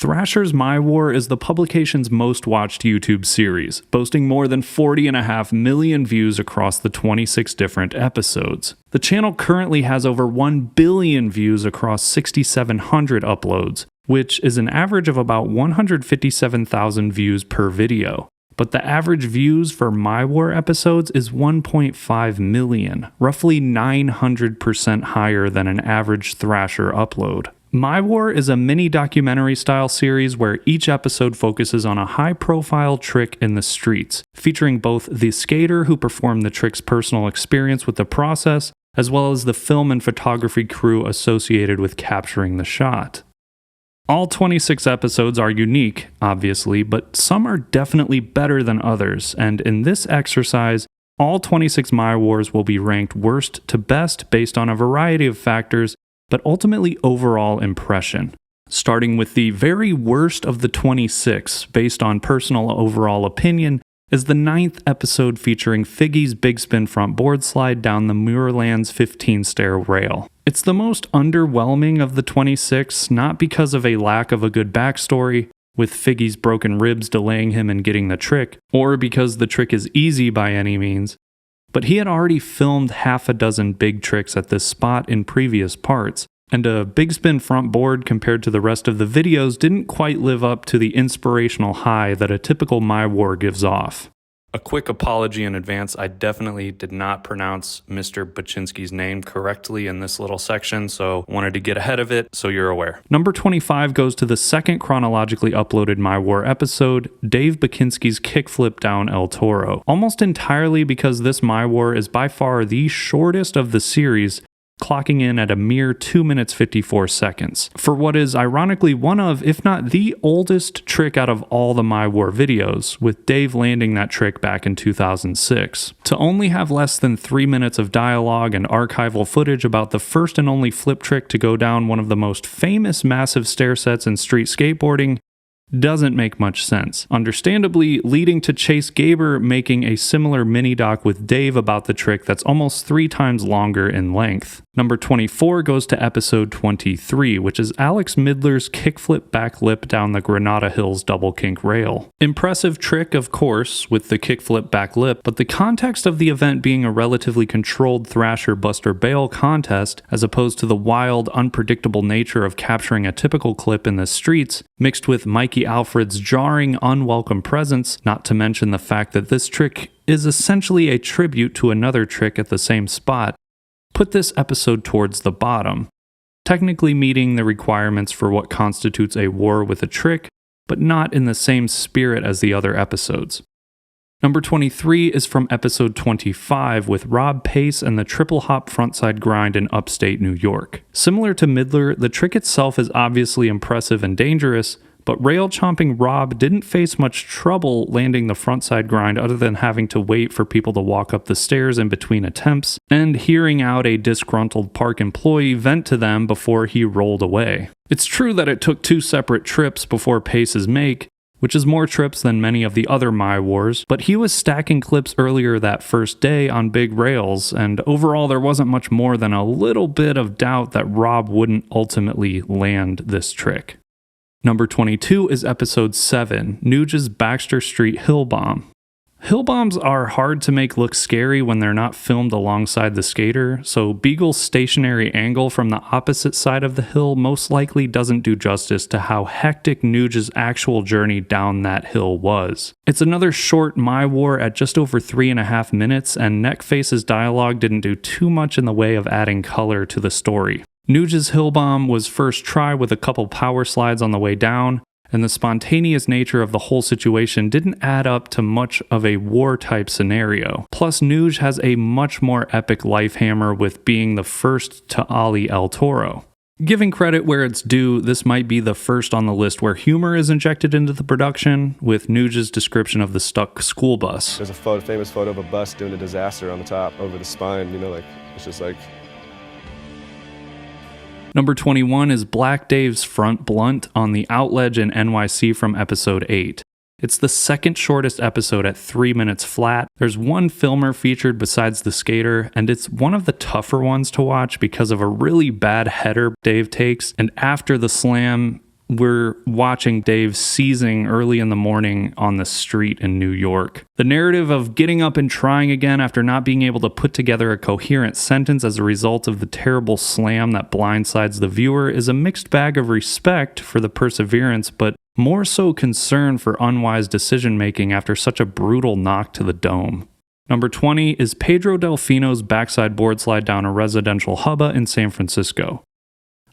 Thrasher's My War is the publication's most watched YouTube series, boasting more than 40.5 million views across the 26 different episodes. The channel currently has over 1 billion views across 6,700 uploads, which is an average of about 157,000 views per video. But the average views for My War episodes is 1.5 million, roughly 900% higher than an average Thrasher upload. My War is a mini documentary style series where each episode focuses on a high profile trick in the streets, featuring both the skater who performed the trick's personal experience with the process, as well as the film and photography crew associated with capturing the shot. All 26 episodes are unique, obviously, but some are definitely better than others, and in this exercise, all 26 My Wars will be ranked worst to best based on a variety of factors, but ultimately overall impression. Starting with the very worst of the 26, based on personal overall opinion, is the 9th episode featuring Figgy's big spin front board slide down the Muirlands 15-stair rail. It's the most underwhelming of the 26, not because of a lack of a good backstory, with Figgy's broken ribs delaying him in getting the trick, or because the trick is easy by any means, but he had already filmed half a dozen big tricks at this spot in previous parts, and a big spin front board compared to the rest of the videos didn't quite live up to the inspirational high that a typical My War gives off. A quick apology in advance, I definitely did not pronounce Mr. Bachinsky's name correctly in this little section, so wanted to get ahead of it so you're aware. Number 25 goes to the second chronologically uploaded My War episode, Dave Bachinsky's kickflip down El Toro. Almost entirely because this My War is by far the shortest of the series, clocking in at a mere 2 minutes 54 seconds, for what is ironically one of, if not the oldest trick out of all the My War videos, with Dave landing that trick back in 2006. To only have less than 3 minutes of dialogue and archival footage about the first and only flip trick to go down one of the most famous massive stair sets in street skateboarding doesn't make much sense. Understandably, leading to Chase Gaber making a similar mini-doc with Dave about the trick that's almost 3 times longer in length. Number 24 goes to episode 23, which is Alex Midler's kickflip back lip down the Granada Hills double kink rail. Impressive trick, of course, with the kickflip back lip, but the context of the event being a relatively controlled Thrasher Buster Bail contest, as opposed to the wild, unpredictable nature of capturing a typical clip in the streets, mixed with Mikey Alfred's jarring, unwelcome presence, not to mention the fact that this trick is essentially a tribute to another trick at the same spot, put this episode towards the bottom, technically meeting the requirements for what constitutes a war with a trick, but not in the same spirit as the other episodes. Number 23 is from episode 25 with Rob Pace and the triple hop frontside grind in upstate New York. Similar to Midler, the trick itself is obviously impressive and dangerous, but rail-chomping Rob didn't face much trouble landing the frontside grind other than having to wait for people to walk up the stairs in between attempts, and hearing out a disgruntled park employee vent to them before he rolled away. It's true that it took 2 separate trips before Pace's make, which is more trips than many of the other My Wars, but he was stacking clips earlier that first day on big rails, and overall there wasn't much more than a little bit of doubt that Rob wouldn't ultimately land this trick. Number 22 is episode 7, Nuge's Baxter Street Hill Bomb. Hill bombs are hard to make look scary when they're not filmed alongside the skater, so Beagle's stationary angle from the opposite side of the hill most likely doesn't do justice to how hectic Nuge's actual journey down that hill was. It's another short My War at just over 3.5 minutes, and Neckface's dialogue didn't do too much in the way of adding color to the story. Nuge's hill bomb was first try with a couple power slides on the way down, and the spontaneous nature of the whole situation didn't add up to much of a war-type scenario. Plus, Nuge has a much more epic life hammer with being the first to ollie El Toro. Giving credit where it's due, this might be the first on the list where humor is injected into the production, with Nuge's description of the stuck school bus. There's a famous photo of a bus doing a disaster on the top, over the spine, it's just like... Number 21 is Black Dave's front blunt on the outledge in NYC from episode 8. It's the second shortest episode at 3 minutes flat. There's one filmer featured besides the skater, and it's one of the tougher ones to watch because of a really bad header Dave takes, and after the slam, we're watching Dave seizing early in the morning on the street in New York. The narrative of getting up and trying again after not being able to put together a coherent sentence as a result of the terrible slam that blindsides the viewer is a mixed bag of respect for the perseverance, but more so concern for unwise decision-making after such a brutal knock to the dome. Number 20 is Pedro Delfino's backside board slide down a residential hubba in San Francisco.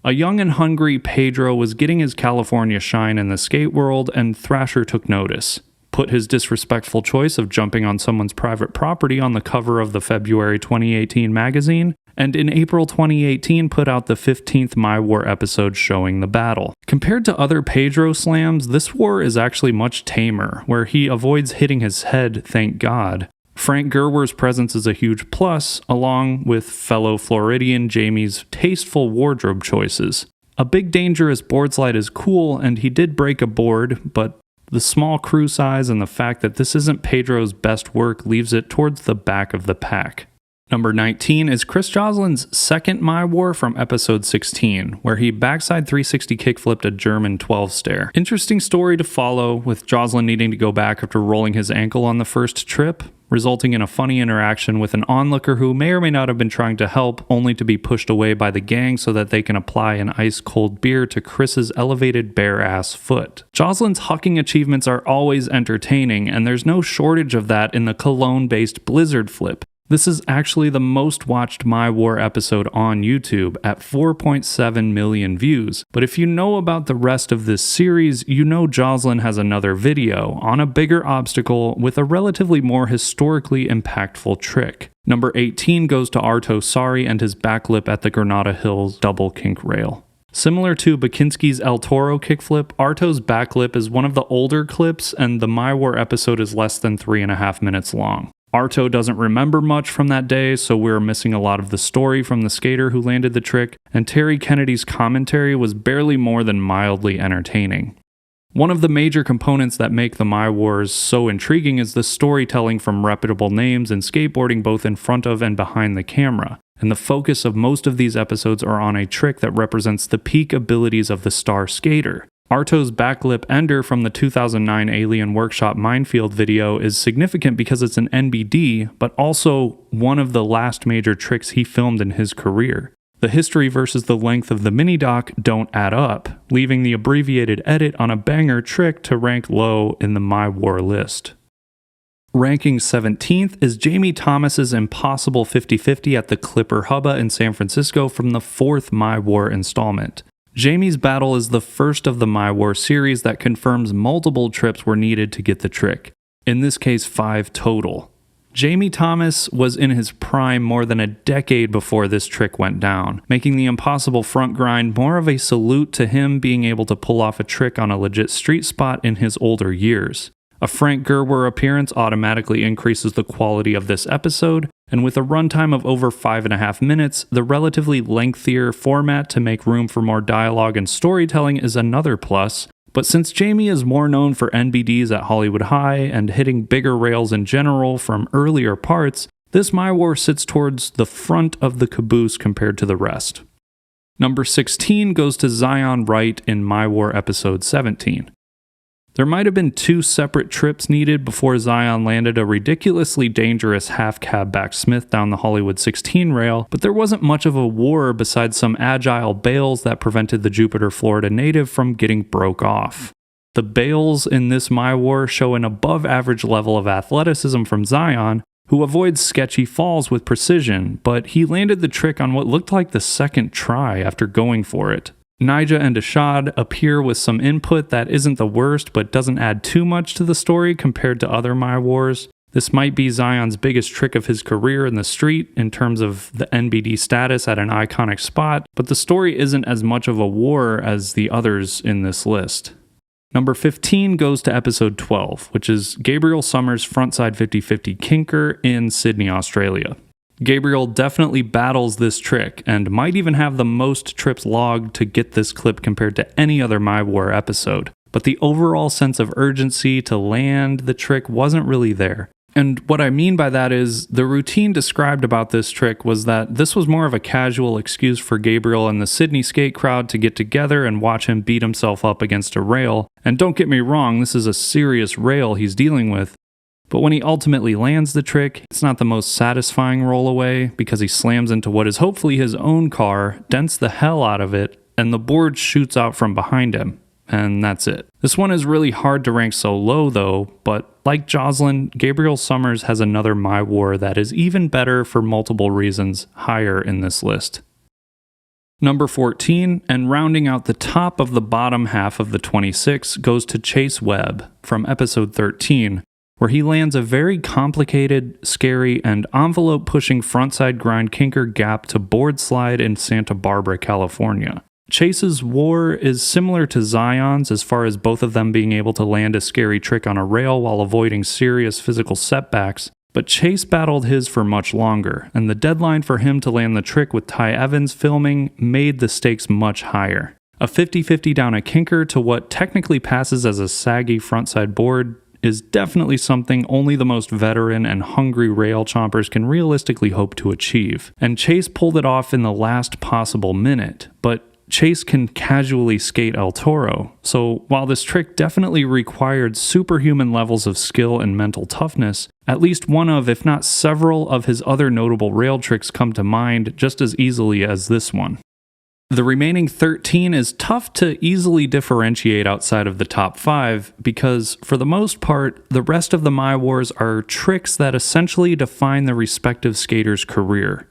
A young and hungry Pedro was getting his California shine in the skate world, and Thrasher took notice. Put his disrespectful choice of jumping on someone's private property on the cover of the February 2018 magazine, and in April 2018 put out the 15th My War episode showing the battle. Compared to other Pedro slams, this war is actually much tamer, where he avoids hitting his head, thank God. Frank Gerwer's presence is a huge plus, along with fellow Floridian Jamie's tasteful wardrobe choices. A big dangerous board slide is cool, and he did break a board, but the small crew size and the fact that this isn't Pedro's best work leaves it towards the back of the pack. Number 19 is Chris Joslin's second My War from episode 16, where he backside 360 kickflipped a German 12 stair. Interesting story to follow, with Joslin needing to go back after rolling his ankle on the first trip, resulting in a funny interaction with an onlooker who may or may not have been trying to help, only to be pushed away by the gang so that they can apply an ice-cold beer to Chris's elevated bare-ass foot. Joslin's hucking achievements are always entertaining, and there's no shortage of that in the Cologne-based Blizzard flip. This is actually the most watched My War episode on YouTube at 4.7 million views, but if you know about the rest of this series, you know Joslin has another video on a bigger obstacle with a relatively more historically impactful trick. Number 18 goes to Arto Saari and his backlip at the Granada Hills double kink rail. Similar to Bachinsky's El Toro kickflip, Arto's backlip is one of the older clips, and the My War episode is less than 3.5 minutes long. Arto doesn't remember much from that day, so we're missing a lot of the story from the skater who landed the trick, and Terry Kennedy's commentary was barely more than mildly entertaining. One of the major components that make the My Wars so intriguing is the storytelling from reputable names in skateboarding both in front of and behind the camera, and the focus of most of these episodes are on a trick that represents the peak abilities of the star skater. Arto's backlip ender from the 2009 Alien Workshop Minefield video is significant because it's an NBD, but also one of the last major tricks he filmed in his career. The history versus the length of the mini-doc don't add up, leaving the abbreviated edit on a banger trick to rank low in the My War list. Ranking 17th is Jamie Thomas's impossible 50-50 at the Clipper Hubba in San Francisco from the 4th My War installment. Jamie's battle is the first of the My War series that confirms multiple trips were needed to get the trick, in this case 5 total. Jamie Thomas was in his prime more than a decade before this trick went down, making the impossible front grind more of a salute to him being able to pull off a trick on a legit street spot in his older years. A Frank Gerwer appearance automatically increases the quality of this episode, and with a runtime of over 5.5 minutes, the relatively lengthier format to make room for more dialogue and storytelling is another plus. But since Jamie is more known for NBDs at Hollywood High and hitting bigger rails in general from earlier parts, this My War sits towards the front of the caboose compared to the rest. Number 16 goes to Zion Wright in My War episode 17. There might have been 2 separate trips needed before Zion landed a ridiculously dangerous half-cab back Smith down the Hollywood 16 rail, but there wasn't much of a war besides some agile bails that prevented the Jupiter, Florida native from getting broke off. The bails in this My War show an above-average level of athleticism from Zion, who avoids sketchy falls with precision, but he landed the trick on what looked like the second try after going for it. Nyjah and Ashad appear with some input that isn't the worst but doesn't add too much to the story compared to other My Wars. This might be Zion's biggest trick of his career in the street in terms of the NBD status at an iconic spot, but the story isn't as much of a war as the others in this list. Number 15 goes to episode 12, which is Gabriel Summers' frontside 50-50 kinker in Sydney, Australia. Gabriel definitely battles this trick, and might even have the most trips logged to get this clip compared to any other My War episode. But the overall sense of urgency to land the trick wasn't really there. And what I mean by that is the routine described about this trick was that this was more of a casual excuse for Gabriel and the Sydney skate crowd to get together and watch him beat himself up against a rail. And don't get me wrong, this is a serious rail he's dealing with. But when he ultimately lands the trick, it's not the most satisfying rollaway because he slams into what is hopefully his own car, dents the hell out of it, and the board shoots out from behind him. And that's it. This one is really hard to rank so low though, but like Joslin, Gabriel Summers has another My War that is even better for multiple reasons higher in this list. Number 14, and rounding out the top of the bottom half of the 26, goes to Chase Webb from episode 13, where he lands a very complicated, scary, and envelope-pushing frontside grind kinker gap to board slide in Santa Barbara, California. Chase's war is similar to Zion's as far as both of them being able to land a scary trick on a rail while avoiding serious physical setbacks, but Chase battled his for much longer, and the deadline for him to land the trick with Ty Evans filming made the stakes much higher. A 50-50 down a kinker to what technically passes as a saggy frontside board is definitely something only the most veteran and hungry rail chompers can realistically hope to achieve. And Chase pulled it off in the last possible minute, but Chase can casually skate El Toro, so while this trick definitely required superhuman levels of skill and mental toughness, at least one of, if not several, of his other notable rail tricks come to mind just as easily as this one. The remaining 13 is tough to easily differentiate outside of the top 5 because, for the most part, the rest of the My Wars are tricks that essentially define the respective skater's career.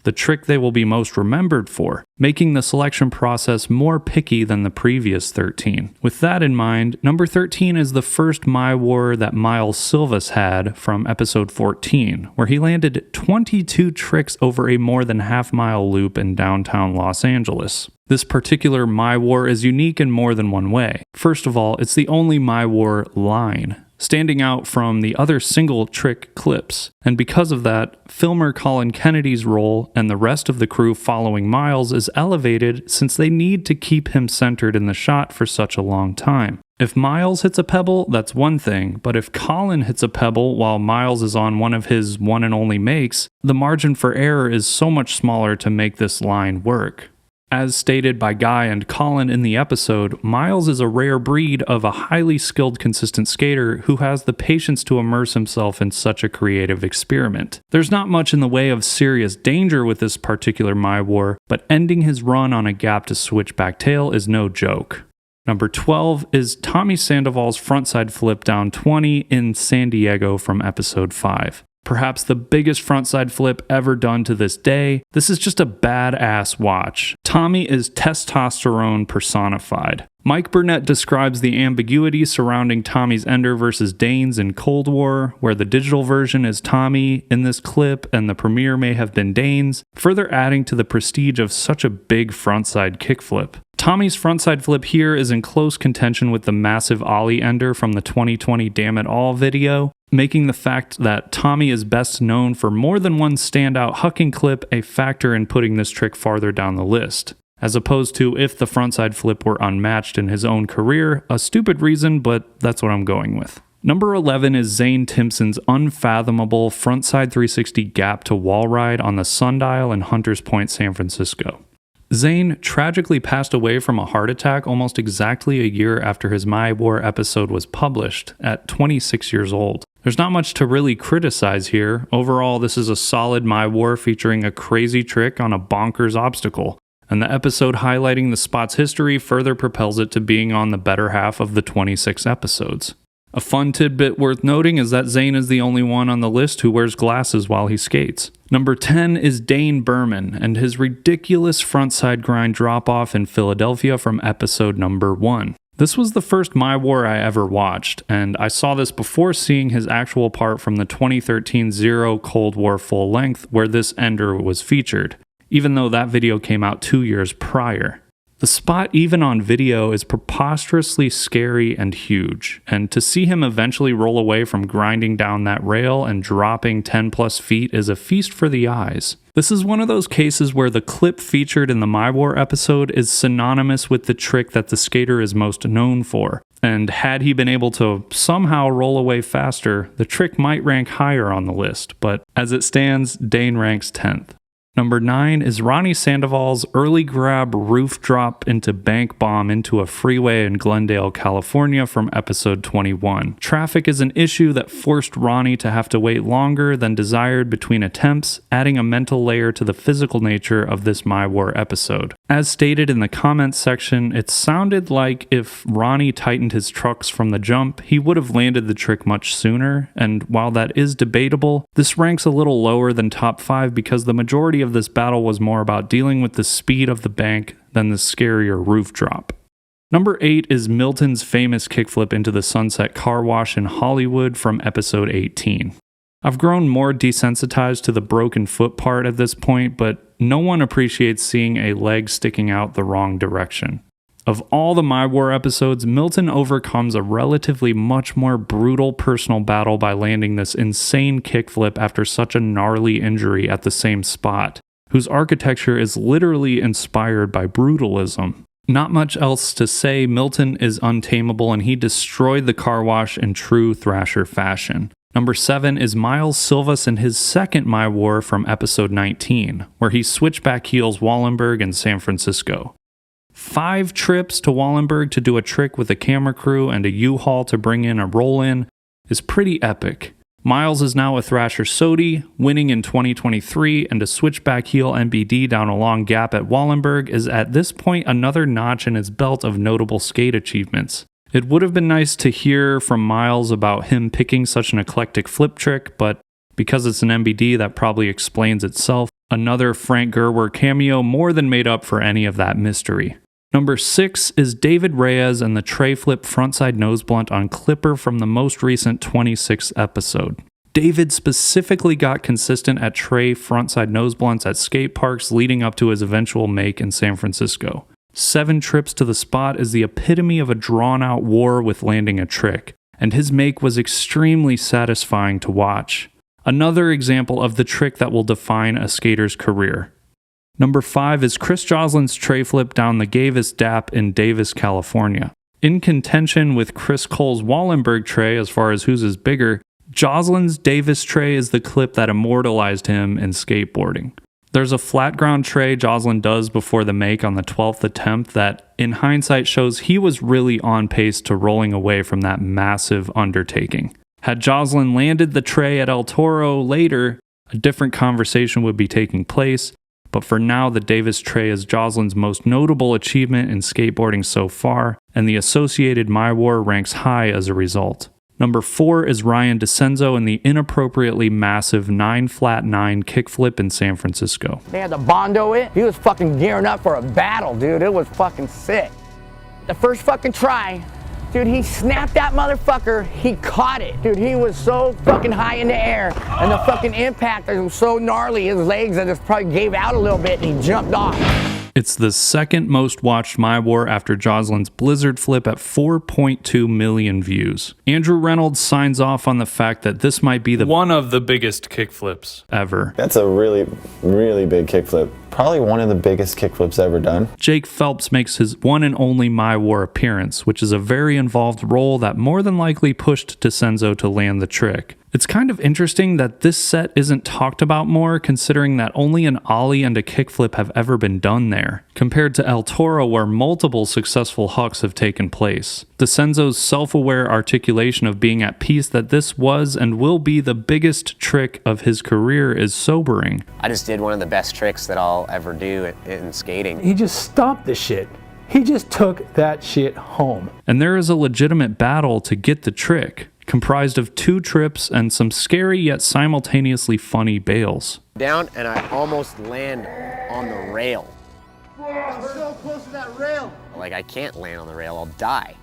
The trick they will be most remembered for, making the selection process more picky than the previous 13. With that in mind, number 13 is the first My War that Miles Silvas had from episode 14, where he landed 22 tricks over a more than half-mile loop in downtown Los Angeles. This particular My War is unique in more than one way. First of all, it's the only My War line, standing out from the other single trick clips. And because of that, filmer Colin Kennedy's role and the rest of the crew following Miles is elevated since they need to keep him centered in the shot for such a long time. If Miles hits a pebble, that's one thing, but if Colin hits a pebble while Miles is on one of his one and only makes, the margin for error is so much smaller to make this line work. As stated by Guy and Colin in the episode, Miles is a rare breed of a highly skilled, consistent skater who has the patience to immerse himself in such a creative experiment. There's not much in the way of serious danger with this particular My War, but ending his run on a gap to switchback tail is no joke. Number 12 is Tommy Sandoval's frontside flip down 20 in San Diego from episode 5. Perhaps the biggest frontside flip ever done to this day. This is just a badass watch. Tommy is testosterone personified. Mike Burnett describes the ambiguity surrounding Tommy's ender versus Dane's in Cold War, where the digital version is Tommy in this clip and the premiere may have been Dane's, further adding to the prestige of such a big frontside kickflip. Tommy's frontside flip here is in close contention with the massive ollie ender from the 2020 Damn It All video, making the fact that Tommy is best known for more than one standout hucking clip a factor in putting this trick farther down the list. As opposed to if the frontside flip were unmatched in his own career, a stupid reason, but that's what I'm going with. Number 11 is Zane Timpson's unfathomable frontside 360 gap to wall ride on the Sundial in Hunters Point, San Francisco. Zane tragically passed away from a heart attack almost exactly a year after his My War episode was published, at 26 years old. There's not much to really criticize here. Overall, this is a solid My War featuring a crazy trick on a bonkers obstacle, and the episode highlighting the spot's history further propels it to being on the better half of the 26 episodes. A fun tidbit worth noting is that Zane is the only one on the list who wears glasses while he skates. Number 10 is Dane Burman and his ridiculous frontside grind drop-off in Philadelphia from episode number 1. This was the first My War I ever watched, and I saw this before seeing his actual part from the 2013 Zero Cold War full length where this ender was featured, even though that video came out 2 years prior. The spot, even on video, is preposterously scary and huge, and to see him eventually roll away from grinding down that rail and dropping 10 plus feet is a feast for the eyes. This is one of those cases where the clip featured in the My War episode is synonymous with the trick that the skater is most known for. And had he been able to somehow roll away faster, the trick might rank higher on the list, but as it stands, Dane ranks 10th. Number 9 is Ronnie Sandoval's early grab roof drop into bank bomb into a freeway in Glendale, California from episode 21. Traffic is an issue that forced Ronnie to have to wait longer than desired between attempts, adding a mental layer to the physical nature of this My War episode. As stated in the comments section, it sounded like if Ronnie tightened his trucks from the jump, he would have landed the trick much sooner, and while that is debatable, this ranks a little lower than top 5 because the majority of this battle was more about dealing with the speed of the bank than the scarier roof drop. Number 8 is Milton's famous kickflip into the Sunset Car Wash in Hollywood from episode 18. I've grown more desensitized to the broken foot part at this point, but no one appreciates seeing a leg sticking out the wrong direction. Of all the My War episodes, Milton overcomes a relatively much more brutal personal battle by landing this insane kickflip after such a gnarly injury at the same spot, whose architecture is literally inspired by brutalism. Not much else to say, Milton is untamable and he destroyed the car wash in true Thrasher fashion. Number 7 is Miles Silvas in his second My War from episode 19, where he switchback heels Wallenberg in San Francisco. 5 trips to Wallenberg to do a trick with a camera crew and a U-Haul to bring in a roll-in is pretty epic. Miles is now a Thrasher Sodi, winning in 2023, and a switchback heel MBD down a long gap at Wallenberg is at this point another notch in his belt of notable skate achievements. It would have been nice to hear from Miles about him picking such an eclectic flip trick, but because it's an MBD, that probably explains itself. Another Frank Gerwer cameo more than made up for any of that mystery. Number 6 is David Reyes and the tray flip frontside nose blunt on Clipper from the most recent 26th episode. David specifically got consistent at tray frontside nose blunts at skate parks leading up to his eventual make in San Francisco. 7 trips to the spot is the epitome of a drawn-out war with landing a trick, and his make was extremely satisfying to watch. Another example of the trick that will define a skater's career. Number 5 is Chris Joslin's tray flip down the Gavis Dap in Davis, California. In contention with Chris Cole's Wallenberg tray as far as whose is bigger, Joslin's Davis tray is the clip that immortalized him in skateboarding. There's a flat ground tray Joslin does before the make on the 12th attempt that, in hindsight, shows he was really on pace to rolling away from that massive undertaking. Had Joslin landed the tray at El Toro later, a different conversation would be taking place, but for now the Davis tray is Joslin's most notable achievement in skateboarding so far, and the associated My War ranks high as a result. Number 4 is Ryan Decenzo in the inappropriately massive 9-flat-9 kickflip in San Francisco. They had to bondo it. He was fucking gearing up for a battle, dude. It was fucking sick. The first fucking try, dude, he snapped that motherfucker. He caught it. Dude, he was so fucking high in the air. And the fucking impact was so gnarly, his legs that just probably gave out a little bit and he jumped off. It's the second most watched My War after Joslin's Blizzard flip at 4.2 million views. Andrew Reynolds signs off on the fact that this might be one of the biggest kickflips ever. That's a really, really big kickflip. Probably one of the biggest kickflips ever done. Jake Phelps makes his one and only My War appearance, which is a very involved role that more than likely pushed Decenzo to land the trick. It's kind of interesting that this set isn't talked about more, considering that only an ollie and a kickflip have ever been done there, compared to El Toro where multiple successful hucks have taken place. Decenzo's self-aware articulation of being at peace that this was and will be the biggest trick of his career is sobering. I just did one of the best tricks that I'll ever do in skating. He just stomped the shit. He just took that shit home. And there is a legitimate battle to get the trick, comprised of 2 trips and some scary yet simultaneously funny bails. Down and I almost land on the rail. I'm so close to that rail. Like I can't land on the rail, I'll die.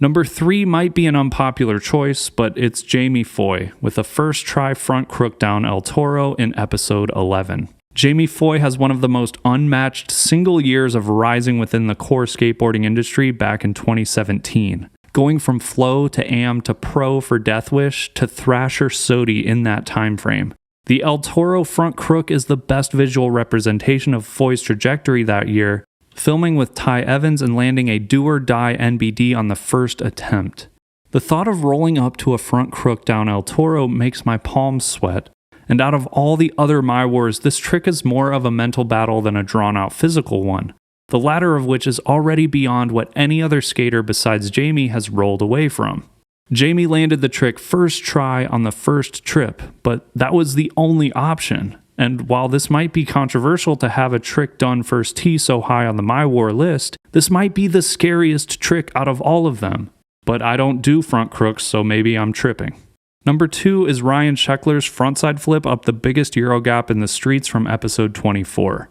Number 3 might be an unpopular choice, but it's Jamie Foy with a first try front crook down El Toro in episode 11. Jamie Foy has one of the most unmatched single years of rising within the core skateboarding industry back in 2017. Going from flow to am to pro for Death Wish to Thrasher Sodi in that time frame. The El Toro front crook is the best visual representation of Foy's trajectory that year, filming with Ty Evans and landing a do-or-die NBD on the first attempt. The thought of rolling up to a front crook down El Toro makes my palms sweat, and out of all the other My Wars, this trick is more of a mental battle than a drawn-out physical one, the latter of which is already beyond what any other skater besides Jamie has rolled away from. Jamie landed the trick first try on the first trip, but that was the only option. And while this might be controversial to have a trick done first tee so high on the My War list, this might be the scariest trick out of all of them. But I don't do front crooks, so maybe I'm tripping. Number 2 is Ryan Sheckler's frontside flip up the biggest Euro gap in the streets from episode 24.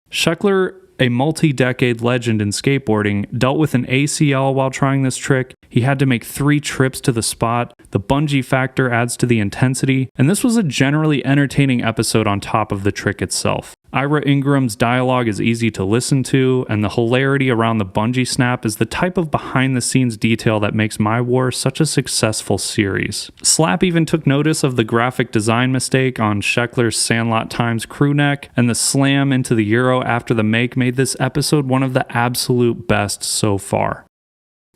Sheckler, a multi-decade legend in skateboarding, dealt with an ACL while trying this trick. He had to make 3 trips to the spot. The bungee factor adds to the intensity, and this was a generally entertaining episode on top of the trick itself. Ira Ingram's dialogue is easy to listen to, and the hilarity around the bungee snap is the type of behind-the-scenes detail that makes My War such a successful series. Slap even took notice of the graphic design mistake on Sheckler's Sandlot Times crew neck, and the slam into the Euro after the make made this episode one of the absolute best so far.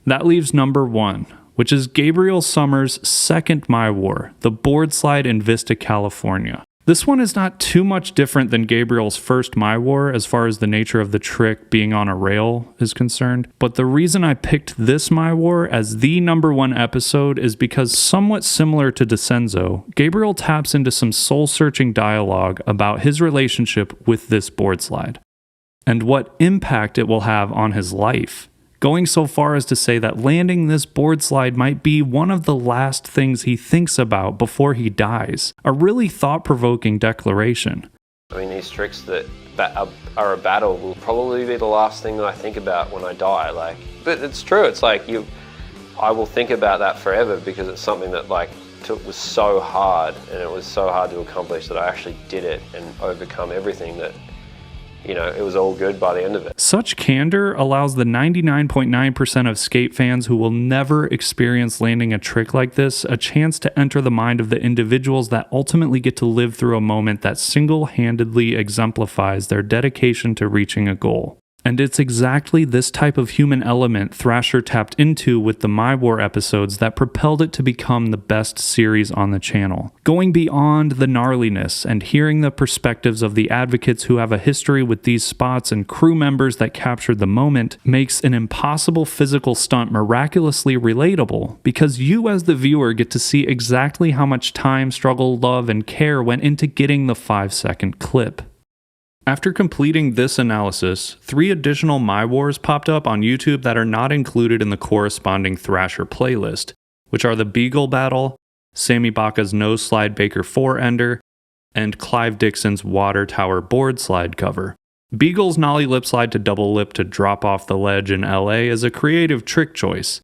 That leaves number 1, which is Gabriel Summers' second My War, the board slide in Vista, California. This one is not too much different than Gabriel's first My War as far as the nature of the trick being on a rail is concerned, but the reason I picked this My War as the number 1 episode is because, somewhat similar to Decenzo, Gabriel taps into some soul-searching dialogue about his relationship with this board slide, and what impact it will have on his life. Going so far as to say that landing this board slide might be one of the last things he thinks about before he dies. A really thought-provoking declaration. I mean, these tricks that are a battle will probably be the last thing that I think about when I die. But it's true. It's like I will think about that forever because it's something that was so hard, and it was so hard to accomplish that I actually did it and overcome everything that. It was all good by the end of it. Such candor allows the 99.9% of skate fans who will never experience landing a trick like this a chance to enter the mind of the individuals that ultimately get to live through a moment that single-handedly exemplifies their dedication to reaching a goal. And it's exactly this type of human element Thrasher tapped into with the My War episodes that propelled it to become the best series on the channel. Going beyond the gnarliness and hearing the perspectives of the advocates who have a history with these spots and crew members that captured the moment makes an impossible physical stunt miraculously relatable, because you as the viewer get to see exactly how much time, struggle, love, and care went into getting the 5-second clip. After completing this analysis, 3 additional My Wars popped up on YouTube that are not included in the corresponding Thrasher playlist, which are the Beagle battle, Sammy Baca's nose slide Baker 4-ender, and Clive Dixon's water tower board slide cover. Beagle's nollie lip slide to double lip to drop off the ledge in LA is a creative trick choice.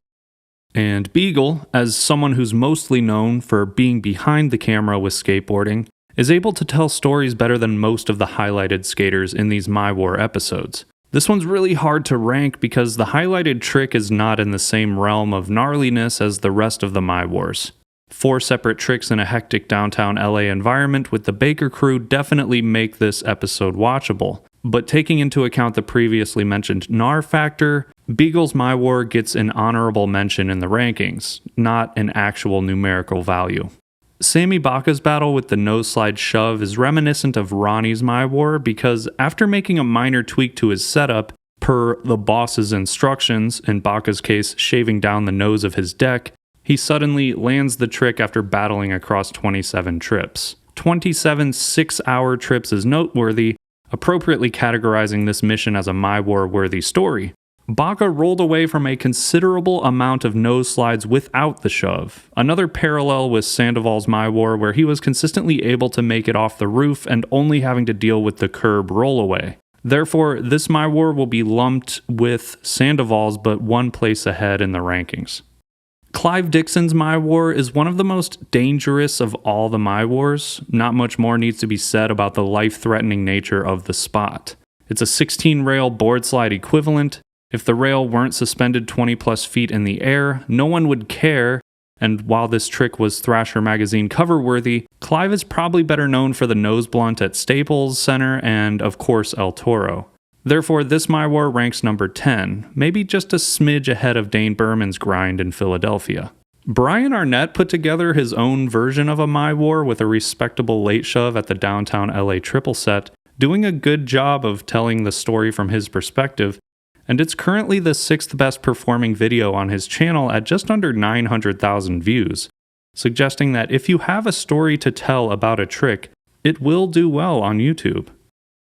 And Beagle, as someone who's mostly known for being behind the camera with skateboarding, is able to tell stories better than most of the highlighted skaters in these My War episodes. This one's really hard to rank because the highlighted trick is not in the same realm of gnarliness as the rest of the My Wars. 4 separate tricks in a hectic downtown LA environment with the Baker crew definitely make this episode watchable. But taking into account the previously mentioned gnar factor, Beagle's My War gets an honorable mention in the rankings, not an actual numerical value. Sammy Baca's battle with the nose slide shove is reminiscent of Ronnie's My War because after making a minor tweak to his setup, per the boss's instructions, in Baca's case shaving down the nose of his deck, he suddenly lands the trick after battling across 27 trips. 27 6-hour trips is noteworthy, appropriately categorizing this mission as a My War-worthy story. Baca rolled away from a considerable amount of nose slides without the shove, another parallel with Sandoval's My War where he was consistently able to make it off the roof and only having to deal with the curb rollaway. Therefore, this My War will be lumped with Sandoval's but 1 place ahead in the rankings. Clive Dixon's My War is one of the most dangerous of all the My Wars. Not much more needs to be said about the life-threatening nature of the spot. It's a 16-rail board slide equivalent. If the rail weren't suspended 20 plus feet in the air, no one would care, and while this trick was Thrasher magazine cover-worthy, Clive is probably better known for the nose blunt at Staples Center and, of course, El Toro. Therefore, this My War ranks number 10, maybe just a smidge ahead of Dane Burman's grind in Philadelphia. Bryan Arnett put together his own version of a My War with a respectable late shove at the downtown LA triple set, doing a good job of telling the story from his perspective, and it's currently the 6th best performing video on his channel at just under 900,000 views, suggesting that if you have a story to tell about a trick, it will do well on YouTube.